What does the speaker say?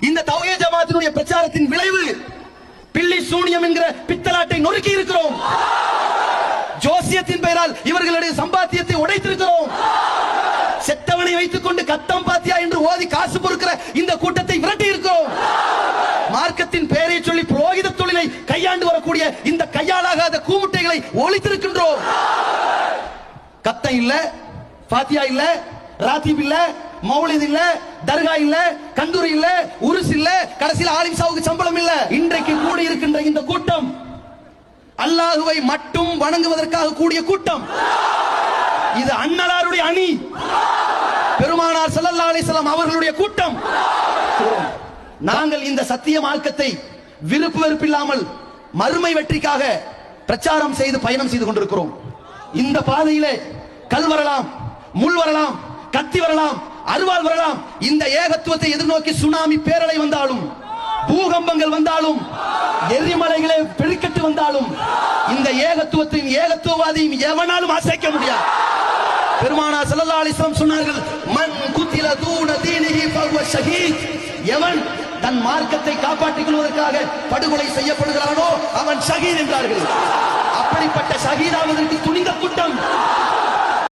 இந்த தௌஹீத் ஜமாத்தினுடைய பிரச்சாரத்தின் விளைவு பில்லி சூனியம் என்கிற பித்தலாட்டை நொறுக்கி இருக்கிறோம். ஜோசியத்தின் பெயரால் இவர்களுடைய சம்பாத்தியத்தை உடைத்திருக்கிறோம். செத்தவனை வைத்துக் கொண்டு கத்தம் பாத்தியா என்று ஓதி காசு பொறுக்கிற இந்த கூட்டத்தை விரட்டி இருக்கிறோம். மார்க்கத்தின் பெயரை சொல்லி புரோகித தொழிலை கையாண்டு வரக்கூடிய இந்த கையாளாகாத கூமுட்டைகளை ஒழித்திருக்கின்றோம். கத்தம் இல்ல, பாத்தியா இல்ல, ராத்தீப் இல்ல, மௌலித் இல்ல, தர்கா இல்ல, கந்தூரி இல்ல, உருஸ் இல்ல, கடைசியில் ஆலிம் சாவுக்கு சம்பளம் இல்ல. இன்றைக்கு கூடி இருக்கின்ற இந்த கூட்டம் அல்லாஹுவை மட்டும் வணங்குவதற்காக கூடிய கூட்டம். இது அன்னலாருடைய அணி, பெருமானார் ஸல்லல்லாஹு அலைஹி வஸல்லம் அவர்களுடைய கூட்டம். நாங்கள் இந்த சத்திய மார்க்கத்தை விருப்பு வெறுப்பில்லாமல் மறுமை வெற்றிக்காக பிரச்சாரம் செய்து பயணம் செய்து கொண்டிருக்கிறோம். இந்த பாதையிலே கல் வரலாம், முள் வரலாம், கத்தி வரலாம், அருவாள் வரலாம். இந்த ஏகத்துவத்தை எதிர்நோக்கி சுனாமி பேரலை வந்தாலும், பூகம்பங்கள் வந்தாலும், எரிமலைகளை பெருக்கெட்டு வந்தாலும், இந்த ஏகத்துவத்தின் ஏகத்துவவாதியும் எவனாலும் அசைக்க முடியாது. பெருமானார் ஸல்லல்லாஹு அலைஹி வஸல்லம் சொன்னார்கள், மன் குத்தில தூன தீனிஹி ஃபஹுவ ஷஹீத். எவன் தன் மார்க்கத்தை காப்பாற்றிக் கொள்வதற்காக படுகொலை செய்யப்படுகிறானோ அவன் ஷஹீத் என்றார்கள். அப்படிப்பட்ட ஷஹீதாவதற்கு துணிந்த கூட்டம்